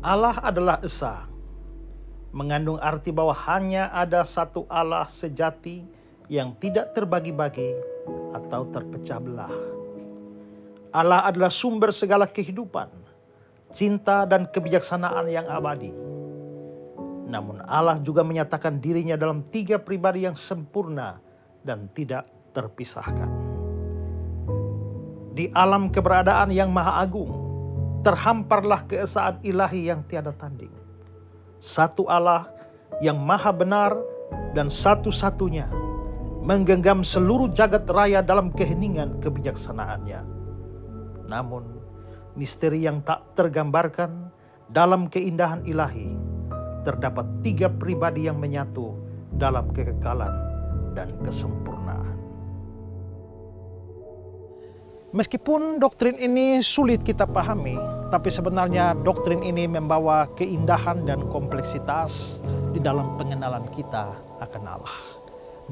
Allah adalah esa, mengandung arti bahwa hanya ada satu Allah sejati yang tidak terbagi-bagi atau terpecah belah. Allah adalah sumber segala kehidupan, cinta dan kebijaksanaan yang abadi. Namun Allah juga menyatakan dirinya dalam 3 pribadi yang sempurna dan tidak terpisahkan. Di alam keberadaan yang maha agung, terhamparlah keesaan ilahi yang tiada tanding. Satu Allah yang maha benar dan satu-satunya menggenggam seluruh jagat raya dalam keheningan kebijaksanaannya. Namun, misteri yang tak tergambarkan dalam keindahan ilahi, terdapat 3 pribadi yang menyatu dalam kekekalan dan kesempurnaan. Meskipun doktrin ini sulit kita pahami, tapi sebenarnya doktrin ini membawa keindahan dan kompleksitas di dalam pengenalan kita akan Allah.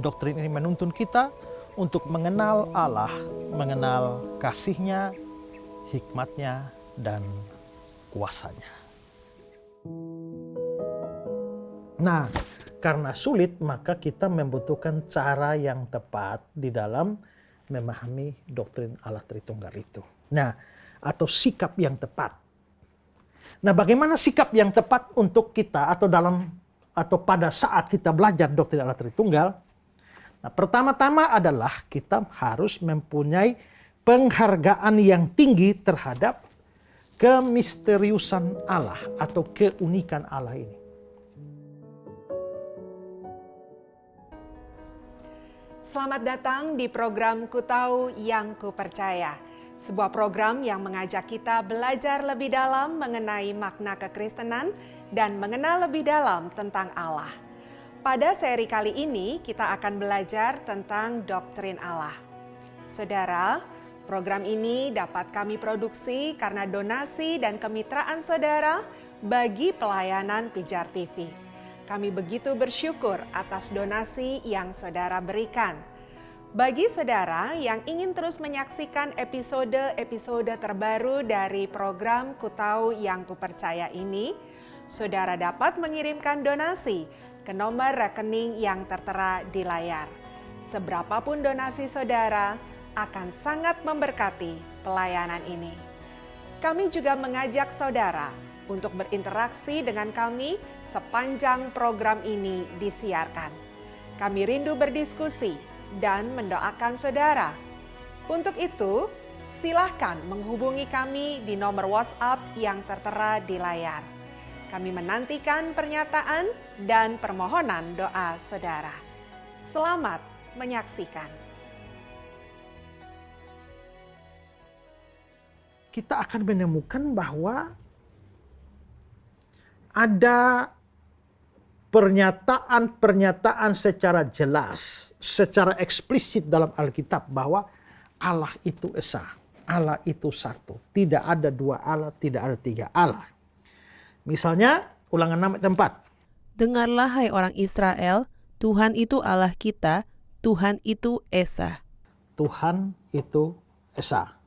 Doktrin ini menuntun kita untuk mengenal Allah, mengenal kasih-Nya, hikmat-Nya, dan kuasa-Nya. Nah, karena sulit, maka kita membutuhkan cara yang tepat di dalam memahami doktrin Allah Tritunggal itu. Nah, atau sikap yang tepat. Nah, bagaimana sikap yang tepat untuk kita atau pada saat kita belajar doktrin Allah Tritunggal? Nah, pertama-tama adalah kita harus mempunyai penghargaan yang tinggi terhadap kemisteriusan Allah atau keunikan Allah ini. Selamat datang di program Ku Tahu Yang Ku Percaya. Sebuah program yang mengajak kita belajar lebih dalam mengenai makna kekristenan dan mengenal lebih dalam tentang Allah. Pada seri kali ini kita akan belajar tentang doktrin Allah. Saudara, program ini dapat kami produksi karena donasi dan kemitraan saudara bagi pelayanan Pijar TV. Kami begitu bersyukur atas donasi yang saudara berikan. Bagi saudara yang ingin terus menyaksikan episode-episode terbaru dari program Ku Tahu Yang Ku Percaya ini, saudara dapat mengirimkan donasi ke nomor rekening yang tertera di layar. Seberapapun donasi saudara akan sangat memberkati pelayanan ini. Kami juga mengajak saudara untuk berinteraksi dengan kami sepanjang program ini disiarkan. Kami rindu berdiskusi dan mendoakan saudara. Untuk itu, silahkan menghubungi kami di nomor WhatsApp yang tertera di layar. Kami menantikan pernyataan dan permohonan doa saudara. Selamat menyaksikan. Kita akan menemukan bahwa ada pernyataan-pernyataan secara jelas, secara eksplisit dalam Alkitab bahwa Allah itu esa, Allah itu satu. Tidak ada 2 Allah, tidak ada 3 Allah. Misalnya, Ulangan 6 ayat 4. Dengarlah hai orang Israel, Tuhan itu Allah kita, Tuhan itu esa. Tuhan itu esa.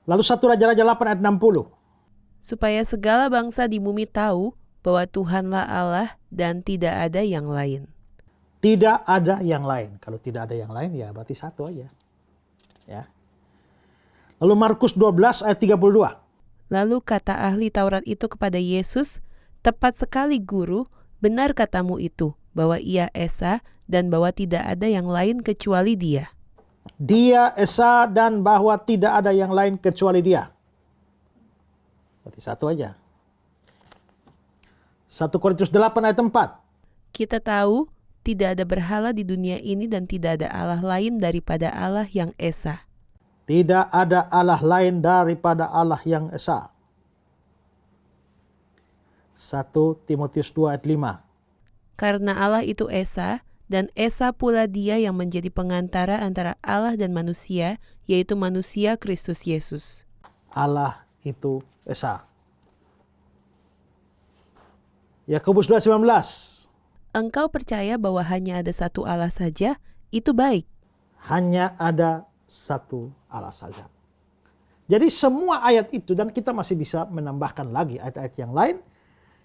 Lalu 1 Raja-Raja 8 ayat 60. Supaya segala bangsa di bumi tahu bahwa Tuhanlah Allah dan tidak ada yang lain. Tidak ada yang lain. Kalau tidak ada yang lain ya berarti satu aja. Ya. Lalu Markus 12 ayat 32. Lalu kata ahli Taurat itu kepada Yesus, tepat sekali guru, benar katamu itu, bahwa ia esa dan bahwa tidak ada yang lain kecuali dia. Dia esa dan bahwa tidak ada yang lain kecuali dia. Berarti satu aja. 1 Korintus 8 ayat 4. Kita tahu tidak ada berhala di dunia ini dan tidak ada Allah lain daripada Allah yang esa. Tidak ada Allah lain daripada Allah yang esa. 1 Timotius 2 ayat 5. Karena Allah itu esa, dan esa pula dia yang menjadi pengantara antara Allah dan manusia, yaitu manusia Kristus Yesus. Allah itu esa. Yakobus 2:19. Engkau percaya bahwa hanya ada satu Allah saja, itu baik. Hanya ada satu Allah saja. Jadi semua ayat itu, dan kita masih bisa menambahkan lagi ayat-ayat yang lain,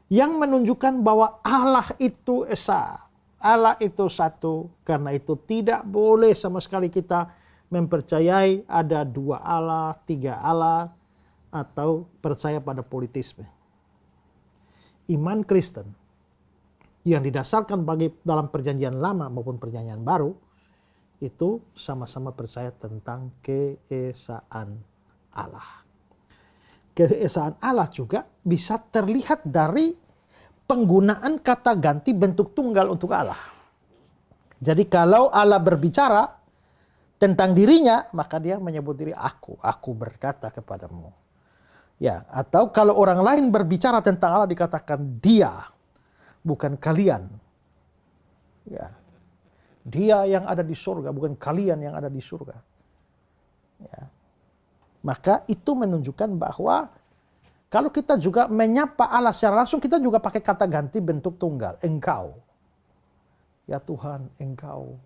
yang menunjukkan bahwa Allah itu esa, Allah itu satu. Karena itu tidak boleh sama sekali kita mempercayai ada 2 Allah, 3 Allah, atau percaya pada politisme. Iman Kristen yang didasarkan dalam perjanjian lama maupun perjanjian baru, itu sama-sama percaya tentang keesaan Allah. Keesaan Allah juga bisa terlihat dari penggunaan kata ganti bentuk tunggal untuk Allah. Jadi kalau Allah berbicara tentang dirinya, maka dia menyebut diri aku berkata kepadamu. Ya, atau kalau orang lain berbicara tentang Allah dikatakan dia, bukan kalian. Ya. Dia yang ada di surga, bukan kalian yang ada di surga. Ya. Maka itu menunjukkan bahwa kalau kita juga menyapa Allah secara langsung, kita juga pakai kata ganti bentuk tunggal. Engkau. Ya Tuhan, engkau.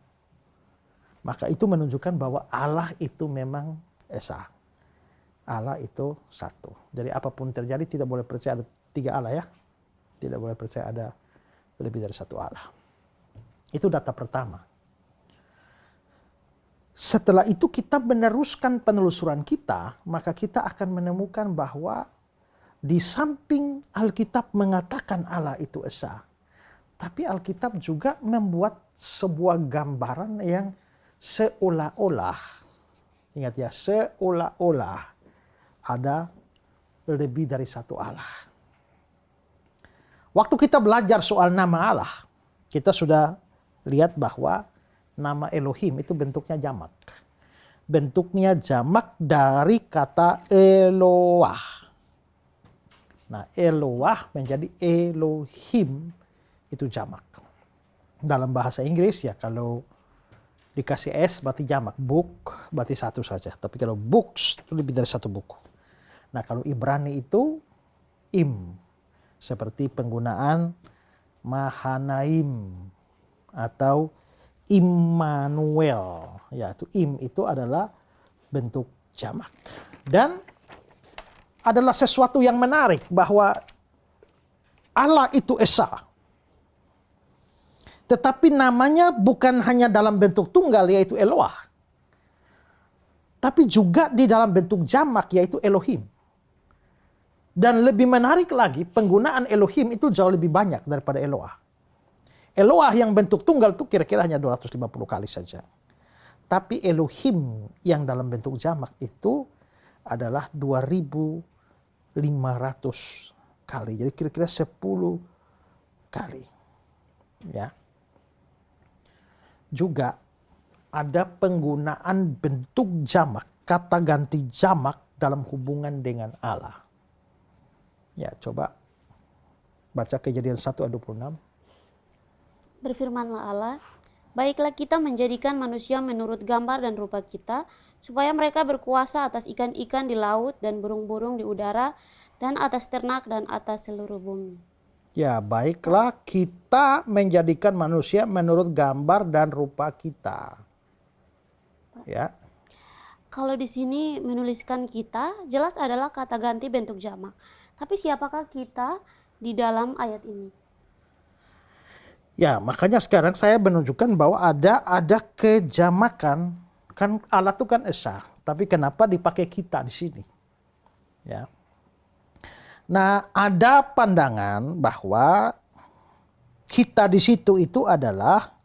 Maka itu menunjukkan bahwa Allah itu memang esa. Allah itu satu. Jadi apapun terjadi tidak boleh percaya ada 3 Allah ya. Tidak boleh percaya ada lebih dari 1 Allah. Itu data pertama. Setelah itu kita meneruskan penelusuran kita, maka kita akan menemukan bahwa di samping Alkitab mengatakan Allah itu esa, tapi Alkitab juga membuat sebuah gambaran yang seolah-olah, ingat ya, seolah-olah ada lebih dari 1 Allah. Waktu kita belajar soal nama Allah, kita sudah lihat bahwa nama Elohim itu bentuknya jamak. Bentuknya jamak dari kata Eloah. Nah, Eloah menjadi Elohim itu jamak. Dalam bahasa Inggris ya kalau dikasih S berarti jamak. Book berarti 1 saja. Tapi kalau books itu lebih dari 1 buku. Nah, kalau Ibrani itu im. Seperti penggunaan Mahanaim atau Immanuel, ya itu itu adalah bentuk jamak. Dan adalah sesuatu yang menarik bahwa Allah itu esa. Tetapi namanya bukan hanya dalam bentuk tunggal yaitu Eloah. Tapi juga di dalam bentuk jamak yaitu Elohim. Dan lebih menarik lagi penggunaan Elohim itu jauh lebih banyak daripada Eloah. Eloah yang bentuk tunggal itu kira-kira hanya 250 kali saja. Tapi Elohim yang dalam bentuk jamak itu adalah 2.500 kali. Jadi kira-kira 10 kali. Ya. Juga ada penggunaan bentuk jamak, kata ganti jamak dalam hubungan dengan Allah. Ya, coba baca Kejadian 1 ayat 26. Berfirmanlah Allah, baiklah kita menjadikan manusia menurut gambar dan rupa kita, supaya mereka berkuasa atas ikan-ikan di laut dan burung-burung di udara, dan atas ternak dan atas seluruh bumi. Ya, baiklah kita menjadikan manusia menurut gambar dan rupa kita. Ya. Kalau di sini menuliskan kita, jelas adalah kata ganti bentuk jamak. Tapi siapakah kita di dalam ayat ini? Ya, makanya sekarang saya menunjukkan bahwa ada kejamakan. Kan Allah itu kan esa, tapi kenapa dipakai kita di sini? Ya. Nah, ada pandangan bahwa kita di situ itu adalah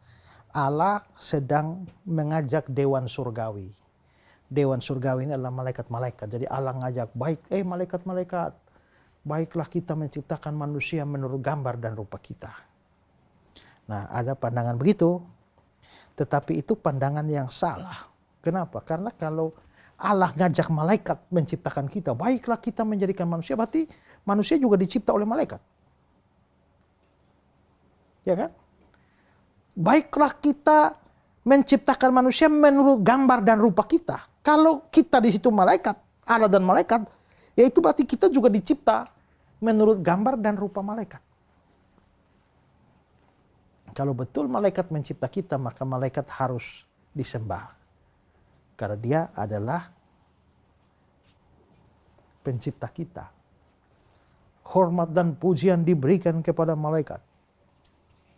Allah sedang mengajak dewan surgawi. Dewan surgawi ini adalah malaikat-malaikat. Jadi Allah ngajak, baik, malaikat-malaikat, baiklah kita menciptakan manusia menurut gambar dan rupa kita. Nah, ada pandangan begitu, tetapi itu pandangan yang salah. Kenapa? Karena kalau Allah ngajak malaikat menciptakan kita, baiklah kita menjadikan manusia, berarti manusia juga dicipta oleh malaikat. Ya kan? Baiklah kita menciptakan manusia menurut gambar dan rupa kita. Kalau kita di situ malaikat, Allah dan malaikat, ya itu berarti kita juga dicipta menurut gambar dan rupa malaikat. Kalau betul malaikat mencipta kita, maka malaikat harus disembah. Karena dia adalah pencipta kita. Hormat dan pujian diberikan kepada malaikat.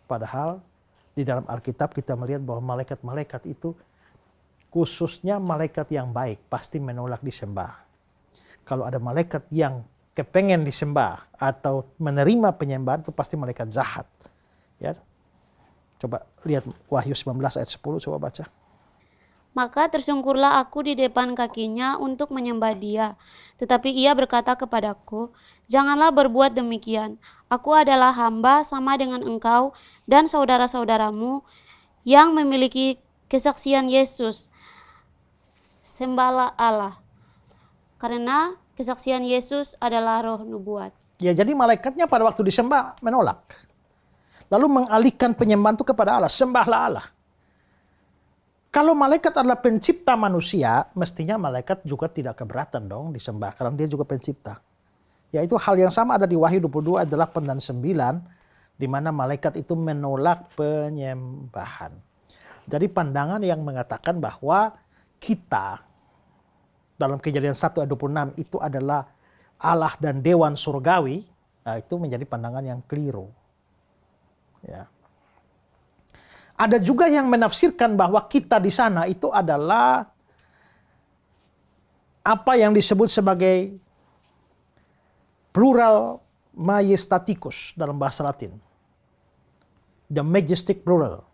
Padahal di dalam Alkitab kita melihat bahwa malaikat-malaikat itu, khususnya malaikat yang baik, pasti menolak disembah. Kalau ada malaikat yang kepengen disembah atau menerima penyembahan, itu pasti malaikat jahat. Ya. Coba lihat Wahyu 19 ayat 10, coba baca. Maka tersungkurlah aku di depan kakinya untuk menyembah dia. Tetapi ia berkata kepadaku, janganlah berbuat demikian. Aku adalah hamba sama dengan engkau dan saudara-saudaramu yang memiliki kesaksian Yesus. Sembahlah Allah. Karena kesaksian Yesus adalah roh nubuat. Ya, jadi malaikatnya pada waktu disembah menolak. Lalu mengalihkan penyembahan itu kepada Allah. Sembahlah Allah. Kalau malaikat adalah pencipta manusia, mestinya malaikat juga tidak keberatan dong disembah, karena dia juga pencipta. Yaitu hal yang sama ada di Wahyu 22 ayat 8 dan 9, di mana malaikat itu menolak penyembahan. Jadi pandangan yang mengatakan bahwa kita, dalam Kejadian 1 ayat 26, itu adalah Allah dan dewan surgawi, nah itu menjadi pandangan yang keliru. Ya. Ada juga yang menafsirkan bahwa kita di sana itu adalah apa yang disebut sebagai plural majestaticus dalam bahasa Latin. The majestic plural.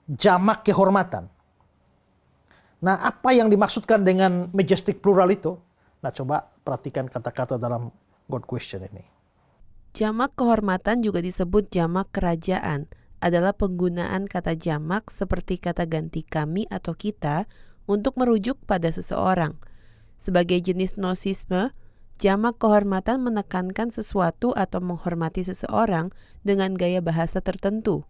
Jamak kehormatan. Nah, apa yang dimaksudkan dengan majestic plural itu? Nah, coba perhatikan kata-kata dalam God Question ini. Jamak kehormatan juga disebut jamak kerajaan, adalah penggunaan kata jamak seperti kata ganti kami atau kita untuk merujuk pada seseorang. Sebagai jenis nosisme, jamak kehormatan menekankan sesuatu atau menghormati seseorang dengan gaya bahasa tertentu.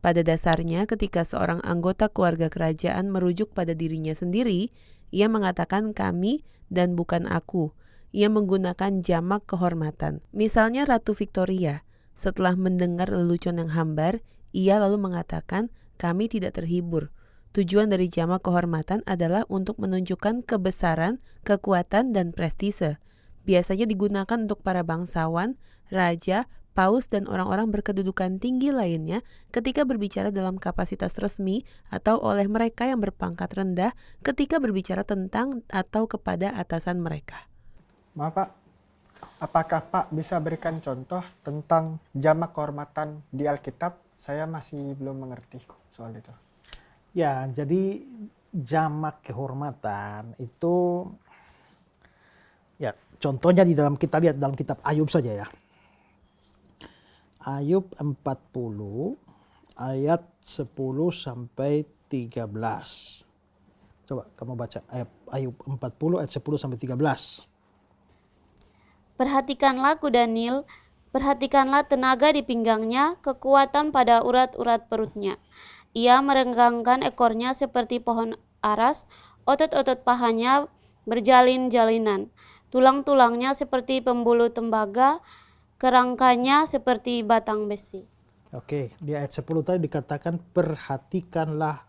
Pada dasarnya, ketika seorang anggota keluarga kerajaan merujuk pada dirinya sendiri, ia mengatakan kami dan bukan aku. Ia menggunakan jamak kehormatan. Misalnya Ratu Victoria, setelah mendengar lelucon yang hambar, ia lalu mengatakan, kami tidak terhibur. Tujuan dari jamak kehormatan adalah untuk menunjukkan kebesaran, kekuatan, dan prestise. Biasanya digunakan untuk para bangsawan, raja, paus, dan orang-orang berkedudukan tinggi lainnya ketika berbicara dalam kapasitas resmi atau oleh mereka yang berpangkat rendah ketika berbicara tentang atau kepada atasan mereka. Maaf Pak, apakah Pak bisa berikan contoh tentang jamak kehormatan di Alkitab? Saya masih belum mengerti soal itu. Ya, jadi jamak kehormatan itu, ya contohnya di dalam, kita lihat dalam kitab Ayub saja ya. Ayub 40 ayat 10 sampai 13. Coba kamu baca Ayub 40 ayat 10 sampai 13. Perhatikanlah kuda Nil, perhatikanlah tenaga di pinggangnya, kekuatan pada urat-urat perutnya. Ia merenggangkan ekornya seperti pohon aras, otot-otot pahanya berjalin-jalinan, tulang-tulangnya seperti pembuluh tembaga, kerangkanya seperti batang besi. Oke, di ayat 10 tadi dikatakan perhatikanlah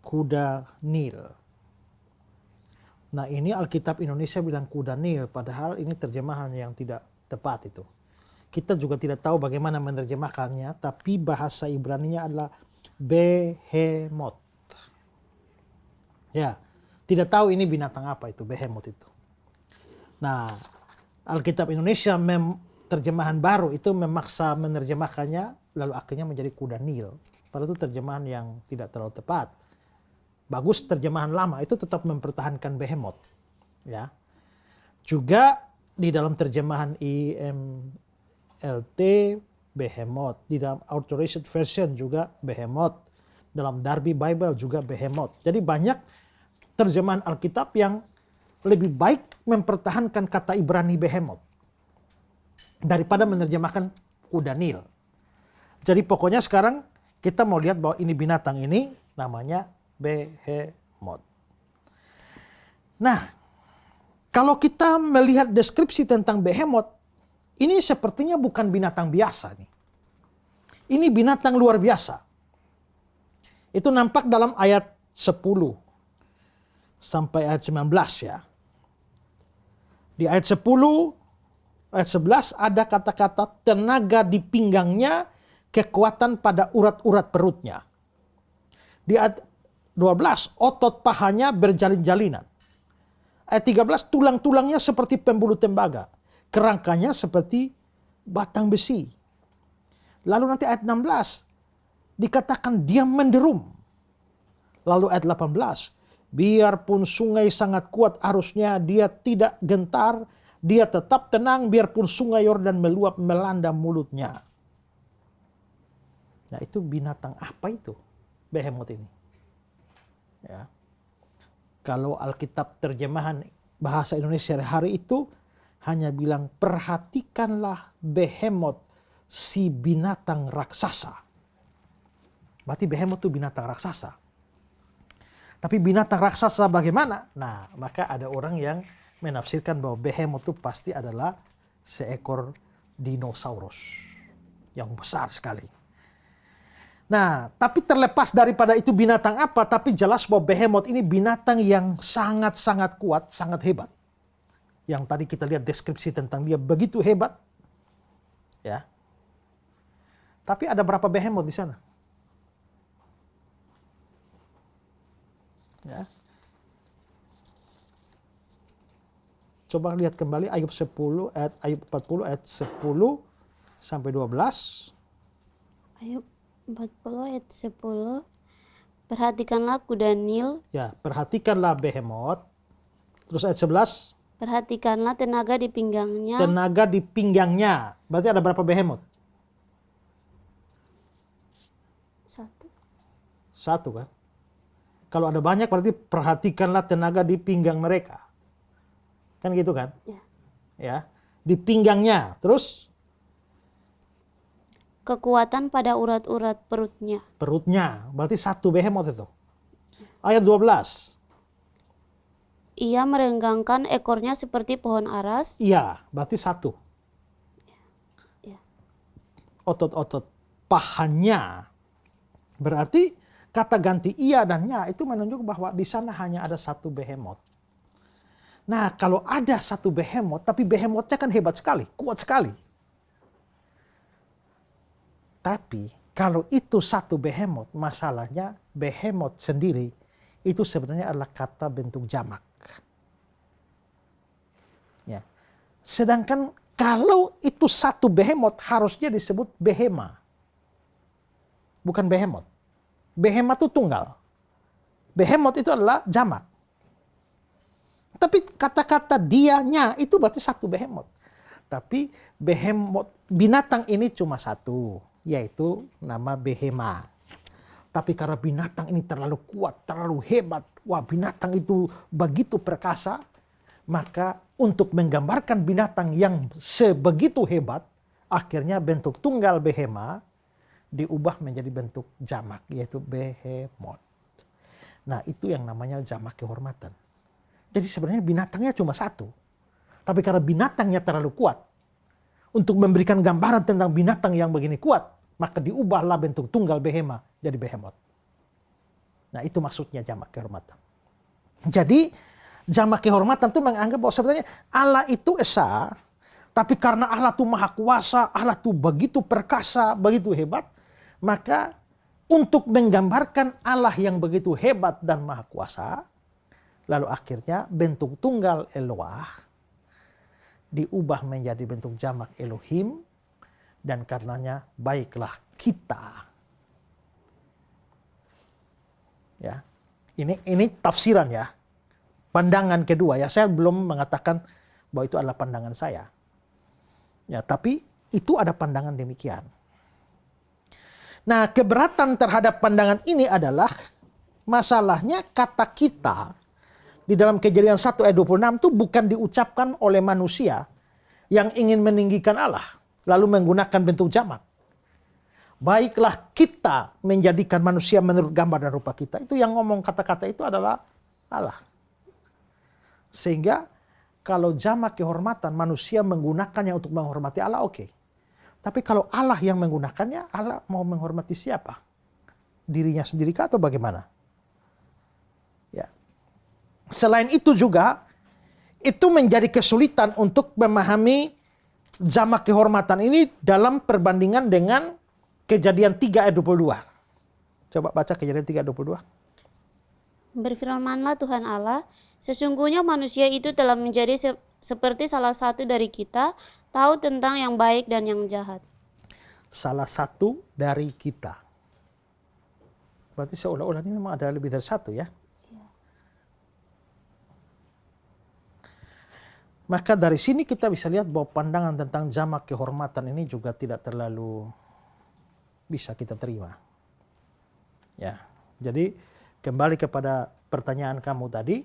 kuda Nil. Nah, ini Alkitab Indonesia bilang kuda Nil, padahal ini terjemahan yang tidak tepat itu. Kita juga tidak tahu bagaimana menerjemahkannya, tapi bahasa Ibraninya adalah behemoth. Ya, tidak tahu ini binatang apa itu, behemoth itu. Nah, Alkitab Indonesia terjemahan baru itu memaksa menerjemahkannya, lalu akhirnya menjadi kuda Nil. Padahal itu terjemahan yang tidak terlalu tepat. Bagus terjemahan lama itu tetap mempertahankan behemoth. Ya. Juga di dalam terjemahan IMLT behemoth, di dalam Authorized Version juga behemoth, dalam Darby Bible juga behemoth. Jadi banyak terjemahan Alkitab yang lebih baik mempertahankan kata Ibrani behemoth daripada menerjemahkan kuda Nil. Jadi pokoknya sekarang kita mau lihat bahwa ini binatang ini namanya behemoth. Nah, kalau kita melihat deskripsi tentang behemoth, ini sepertinya bukan binatang biasa nih. Ini binatang luar biasa. Itu nampak dalam ayat 10 sampai ayat 19 ya. Di ayat 10, ayat 11 ada kata-kata tenaga di pinggangnya, kekuatan pada urat-urat perutnya. Di ayat 12, otot pahanya berjalin-jalinan. Ayat 13, tulang-tulangnya seperti pembuluh tembaga, kerangkanya seperti batang besi. Lalu nanti ayat 16, dikatakan dia menderum. Lalu ayat 18, biarpun sungai sangat kuat arusnya, dia tidak gentar, dia tetap tenang biarpun sungai Yordan meluap melanda mulutnya. Nah, itu binatang apa itu? Behemoth ini. Ya. Kalau Alkitab terjemahan bahasa Indonesia hari itu hanya bilang perhatikanlah behemoth, si binatang raksasa. Berarti behemoth itu binatang raksasa. Tapi binatang raksasa bagaimana? Nah, maka ada orang yang menafsirkan bahwa behemoth itu pasti adalah seekor dinosaurus yang besar sekali. Nah, tapi terlepas daripada itu binatang apa, tapi jelas bahwa behemoth ini binatang yang sangat-sangat kuat, sangat hebat. Yang tadi kita lihat deskripsi tentang dia begitu hebat. Ya. Tapi ada berapa behemoth di sana? Ya. Coba lihat kembali Ayub 40 ayat 10 sampai 12. Ayub 40 ayat 10. Perhatikanlah kuda Nil. Ya, perhatikanlah behemoth. Terus ayat 11. Perhatikanlah tenaga di pinggangnya. Tenaga di pinggangnya. Berarti ada berapa behemoth? Satu kan? Kalau ada banyak berarti perhatikanlah tenaga di pinggang mereka. Kan gitu kan? Ya. Ya. Di pinggangnya. Terus? Kekuatan pada urat-urat perutnya. Perutnya. Berarti satu behemoth itu. Ayat 12. Ia merenggangkan ekornya seperti pohon aras. Iya, berarti satu. Ya. Otot-otot pahanya. Berarti kata ganti iya dan nya itu menunjuk bahwa di sana hanya ada satu behemoth. Nah, kalau ada satu behemoth, tapi behemothnya kan hebat sekali, kuat sekali. Tapi kalau itu satu behemoth, masalahnya behemoth sendiri itu sebenarnya adalah kata bentuk jamak. Ya. Sedangkan kalau itu satu behemoth harusnya disebut behema. Bukan behemoth. Behemoth itu tunggal. Behemoth itu adalah jamak. Tapi kata-kata dianya itu berarti satu behemoth. Tapi behemoth, binatang ini cuma satu, yaitu nama behema. Tapi karena binatang ini terlalu kuat, terlalu hebat, wah binatang itu begitu perkasa, maka untuk menggambarkan binatang yang sebegitu hebat, akhirnya bentuk tunggal behema diubah menjadi bentuk jamak, yaitu behemoth. Nah, itu yang namanya jamak kehormatan. Jadi sebenarnya binatangnya cuma satu. Tapi karena binatangnya terlalu kuat, untuk memberikan gambaran tentang binatang yang begini kuat, maka diubahlah bentuk tunggal behema jadi behemoth. Nah, itu maksudnya jamak kehormatan. Jadi jamak kehormatan itu menganggap bahwa sebenarnya Allah itu esa, tapi karena Allah itu maha kuasa, Allah itu begitu perkasa, begitu hebat, maka untuk menggambarkan Allah yang begitu hebat dan maha kuasa, lalu akhirnya bentuk tunggal Eloah diubah menjadi bentuk jamak Elohim, dan karenanya baiklah kita. Ya, ini tafsiran ya, pandangan kedua ya. Saya belum mengatakan bahwa itu adalah pandangan saya. Ya, tapi itu ada pandangan demikian. Nah, keberatan terhadap pandangan ini adalah masalahnya kata kita di dalam Kejadian 1 ayat 26 itu bukan diucapkan oleh manusia yang ingin meninggikan Allah lalu menggunakan bentuk jamak. Baiklah kita menjadikan manusia menurut gambar dan rupa kita. Itu yang ngomong kata-kata itu adalah Allah. Sehingga kalau jamak kehormatan manusia menggunakannya untuk menghormati Allah, oke. Tapi kalau Allah yang menggunakannya, Allah mau menghormati siapa? Dirinya sendiri kah atau bagaimana? Ya. Selain itu juga, itu menjadi kesulitan untuk memahami jamak kehormatan ini dalam perbandingan dengan Kejadian 3 ayat 22. Coba baca Kejadian 3 ayat 22. Berfirmanlah Tuhan Allah, sesungguhnya manusia itu telah menjadi seperti salah satu dari kita, tahu tentang yang baik dan yang jahat. Salah satu dari kita. Berarti seolah-olah ini memang ada lebih dari satu ya. Maka dari sini kita bisa lihat bahwa pandangan tentang jamak kehormatan ini juga tidak terlalu bisa kita terima. Ya, jadi kembali kepada pertanyaan kamu tadi,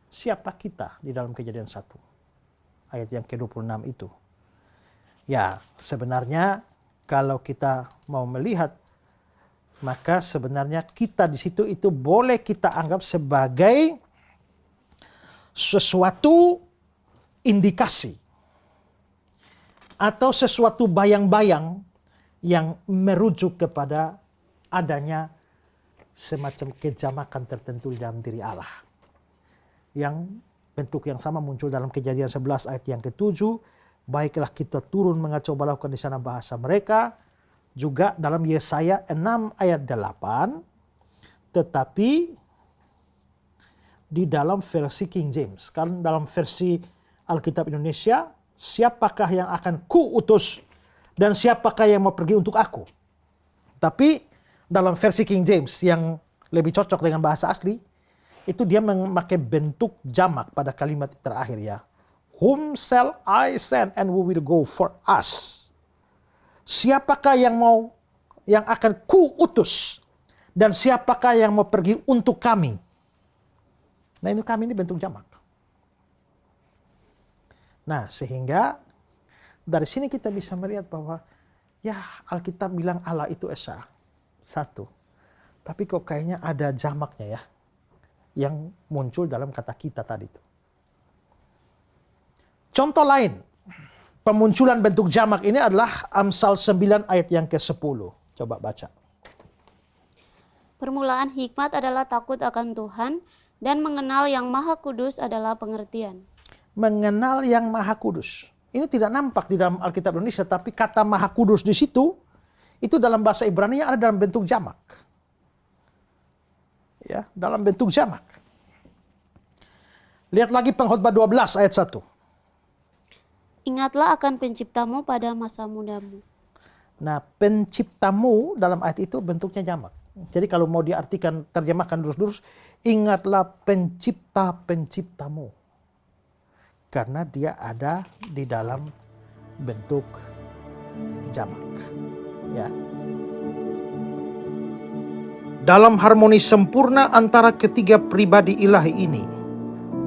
siapa kita di dalam Kejadian 1? Ayat yang ke-26 itu. Ya, sebenarnya kalau kita mau melihat, maka sebenarnya kita di situ itu boleh kita anggap sebagai sesuatu indikasi atau sesuatu bayang-bayang yang merujuk kepada adanya semacam kejamakan tertentu di dalam diri Allah. Yang bentuk yang sama muncul dalam Kejadian 11 ayat yang ke-7. Baiklah kita turun mengacau balaukan di sana bahasa mereka. Juga dalam Yesaya 6 ayat 8. Tetapi di dalam versi King James. Kan dalam versi Alkitab Indonesia, siapakah yang akan kuutus dan siapakah yang mau pergi untuk aku? Tapi dalam versi King James yang lebih cocok dengan bahasa asli, itu dia memakai bentuk jamak pada kalimat terakhir ya. Whom shall I send and who will go for us? Siapakah yang akan kuutus dan siapakah yang mau pergi untuk kami? Nah, ini kami ini bentuk jamak. Nah, sehingga dari sini kita bisa melihat bahwa ya Alkitab bilang Allah itu Esa. Satu. Tapi kok kayaknya ada jamaknya ya. Yang muncul dalam kata kita tadi itu. Contoh lain. Pemunculan bentuk jamak ini adalah Amsal 9 ayat yang ke-10. Coba baca. Permulaan hikmat adalah takut akan Tuhan, dan mengenal yang Maha Kudus adalah pengertian. Mengenal yang Maha Kudus. Ini tidak nampak di dalam Alkitab Indonesia, tapi kata Maha Kudus di situ, itu dalam bahasa Ibrani ada dalam bentuk jamak. Ya, dalam bentuk jamak. Lihat lagi Pengkhotbah 12 ayat 1. Ingatlah akan penciptamu pada masa mudamu. Nah, penciptamu dalam ayat itu bentuknya jamak. Jadi kalau mau diartikan, terjemahkan lurus-lurus, ingatlah pencipta-penciptamu. Karena dia ada di dalam bentuk jamak. Ya. Dalam harmoni sempurna antara ketiga pribadi ilahi ini,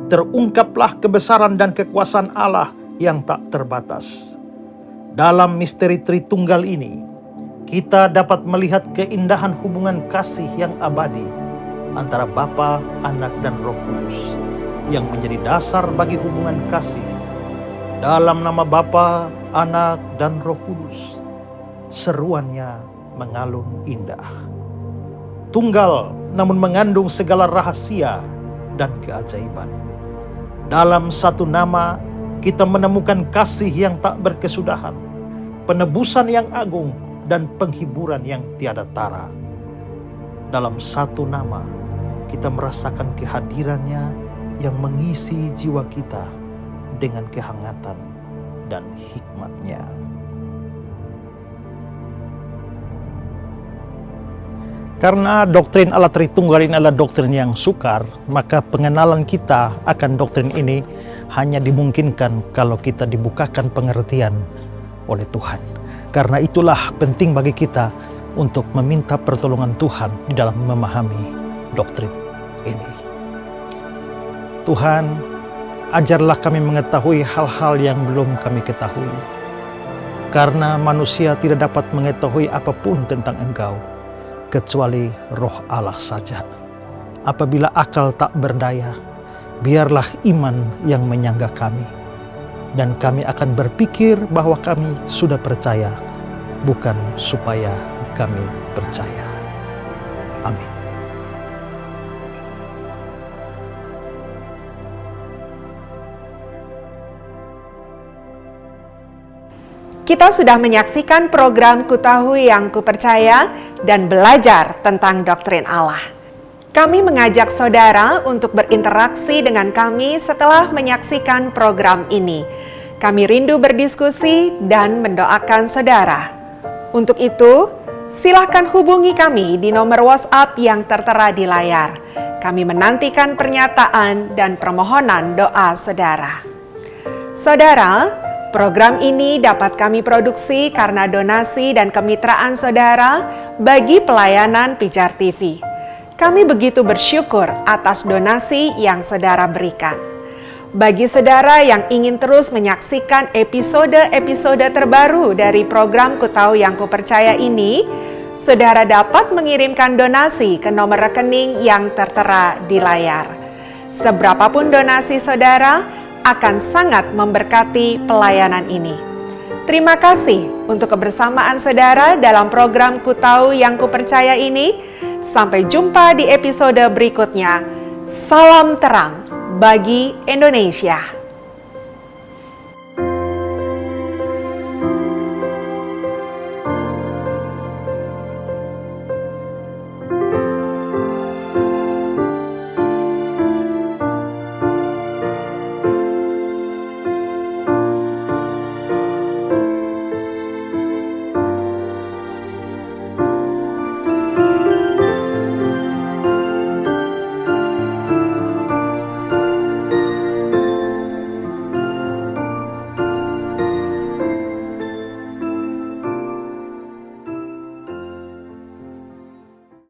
terungkaplah kebesaran dan kekuasaan Allah yang tak terbatas. Dalam misteri Tritunggal ini, kita dapat melihat keindahan hubungan kasih yang abadi antara Bapa, Anak, dan Roh Kudus yang menjadi dasar bagi hubungan kasih. Dalam nama Bapa, Anak, dan Roh Kudus, seruannya mengalun indah. Tunggal namun mengandung segala rahasia dan keajaiban. Dalam satu nama kita menemukan kasih yang tak berkesudahan, penebusan yang agung, dan penghiburan yang tiada tara. Dalam satu nama kita merasakan kehadirannya yang mengisi jiwa kita dengan kehangatan dan hikmatnya. Karena doktrin Allah Tritunggal ini adalah doktrin yang sukar, maka pengenalan kita akan doktrin ini hanya dimungkinkan kalau kita dibukakan pengertian oleh Tuhan. Karena itulah penting bagi kita untuk meminta pertolongan Tuhan di dalam memahami doktrin ini. Tuhan, ajarlah kami mengetahui hal-hal yang belum kami ketahui. Karena manusia tidak dapat mengetahui apapun tentang Engkau, kecuali Roh Allah saja. Apabila akal tak berdaya, biarlah iman yang menyangga kami. Dan kami akan berpikir bahwa kami sudah percaya, bukan supaya kami percaya. Amin. Kita sudah menyaksikan program Ku Tahu Yang Ku Percaya dan belajar tentang doktrin Allah. Kami mengajak saudara untuk berinteraksi dengan kami setelah menyaksikan program ini. Kami rindu berdiskusi dan mendoakan saudara. Untuk itu, silakan hubungi kami di nomor WhatsApp yang tertera di layar. Kami menantikan pernyataan dan permohonan doa saudara. Saudara, program ini dapat kami produksi karena donasi dan kemitraan saudara bagi pelayanan Pijar TV. Kami begitu bersyukur atas donasi yang saudara berikan. Bagi saudara yang ingin terus menyaksikan episode-episode terbaru dari program Ku Tahu Yang Ku Percaya ini, saudara dapat mengirimkan donasi ke nomor rekening yang tertera di layar. Seberapapun donasi saudara akan sangat memberkati pelayanan ini. Terima kasih untuk kebersamaan saudara dalam program Ku Tahu Yang Ku Percaya ini. Sampai jumpa di episode berikutnya. Salam terang bagi Indonesia.